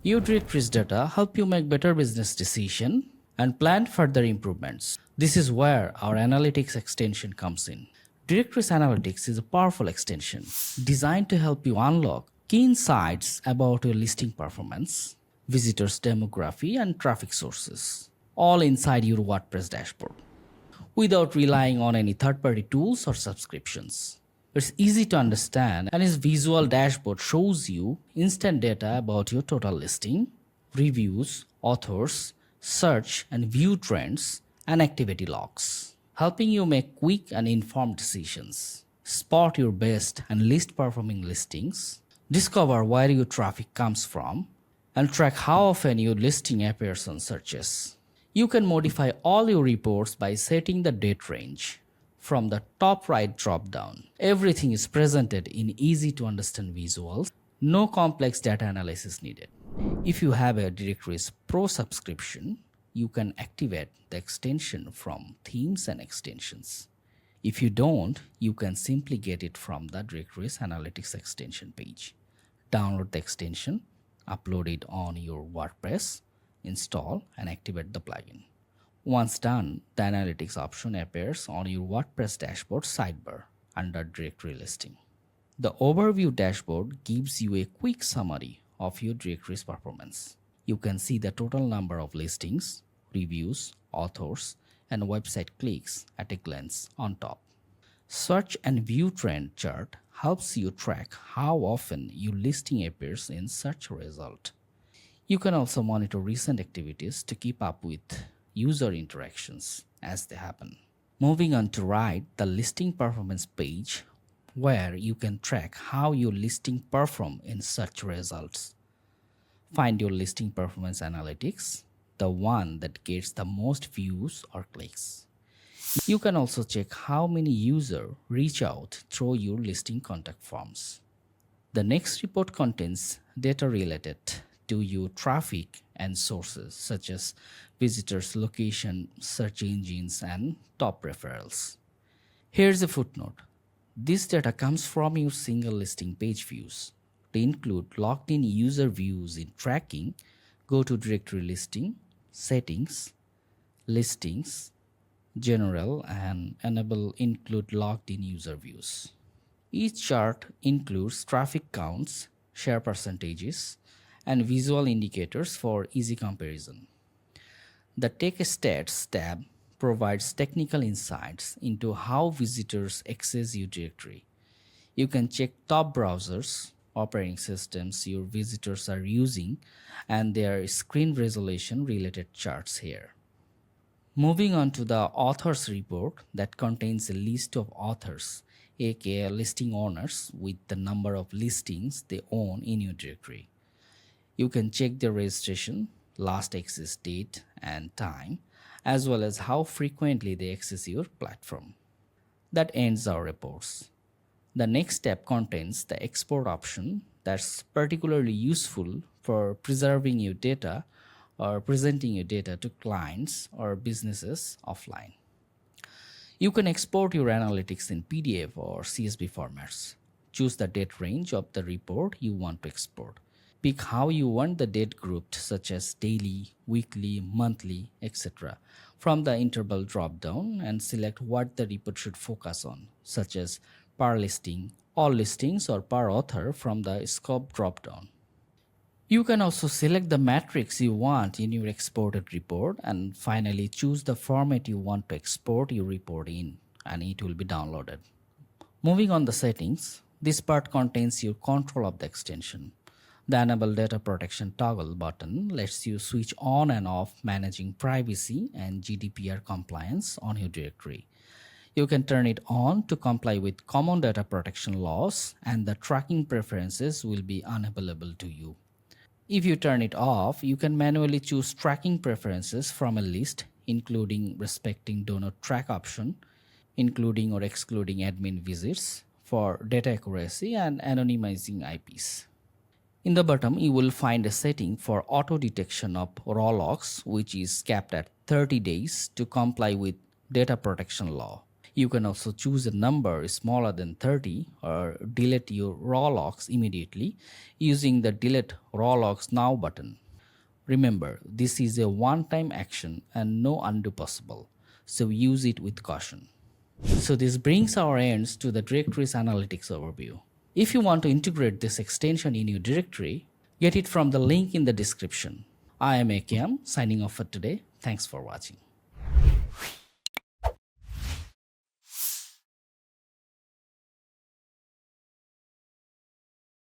Your directories data help you make better business decisions and plan further improvements. This is where our analytics extension comes in. Directorist Analytics is a powerful extension designed to help you unlock key insights about your listing performance, visitors' demography, and traffic sources, all inside your WordPress dashboard, without relying on any third-party tools or subscriptions. It's easy to understand, and its visual dashboard shows you instant data about your total listing, reviews, authors, search and view trends, and activity logs, helping you make quick and informed decisions, spot your best and least performing listings, discover where your traffic comes from, and track how often your listing appears on searches. You can modify all your reports by setting the date range. From the top right drop down, everything is presented in easy to understand visuals, no complex data analysis needed. If you have a Directories Pro subscription, you can activate the extension from Themes and Extensions. If you don't, you can simply get it from the Directories Analytics Extension page. Download the extension, upload it on your WordPress, install and activate the plugin. Once done, the Analytics option appears on your WordPress dashboard sidebar under Directory Listing. The Overview dashboard gives you a quick summary of your directory's performance. You can see the total number of listings, reviews, authors, and website clicks at a glance on top. Search and View Trend chart helps you track how often your listing appears in search result. You can also monitor recent activities to keep up with user interactions as they happen. Moving on to right, the listing performance page where you can track how your listing perform in search results. Find your listing performance analytics, the one that gets the most views or clicks. You can also check how many users reach out through your listing contact forms. The next report contains data related to your traffic and sources such as visitors, location, search engines, and top referrals. Here's a footnote. This data comes from your single listing page views. To include logged in user views in tracking, go to Directory Listing, Settings, Listings, General, and enable Include Logged in User Views. Each chart includes traffic counts, share percentages, and visual indicators for easy comparison. The Take Stats tab provides technical insights into how visitors access your directory. You can check top browsers, operating systems your visitors are using, and their screen resolution related charts here. Moving on to the authors report that contains a list of authors, aka listing owners, with the number of listings they own in your directory. You can check their registration, last access date and time, as well as how frequently they access your platform. That ends our reports. The next step contains the export option that's particularly useful for preserving your data or presenting your data to clients or businesses offline. You can export your analytics in PDF or CSV formats. Choose the date range of the report you want to export. Pick how you want the date grouped, such as daily, weekly, monthly, etc. from the interval drop-down, and select what the report should focus on, such as per listing, all listings, or per author from the scope drop-down. You can also select the metrics you want in your exported report, and finally choose the format you want to export your report in, and it will be downloaded. Moving on the settings, this part contains your control of the extension. The Enable Data Protection toggle button lets you switch on and off managing privacy and GDPR compliance on your directory. You can turn it on to comply with common data protection laws, and the tracking preferences will be unavailable to you. If you turn it off, you can manually choose tracking preferences from a list, including respecting do not track option, including or excluding admin visits for data accuracy, and anonymizing IPs. In the bottom, you will find a setting for auto detection of raw logs, which is capped at 30 days to comply with data protection law. You can also choose a number smaller than 30 or delete your raw logs immediately using the Delete Raw Logs Now button. Remember, this is a one-time action and no undo possible, so use it with caution. So this brings our ends to the Directorist Analytics overview. If you want to integrate this extension in your directory, get it from the link in the description. I am AKM signing off for today. Thanks for watching.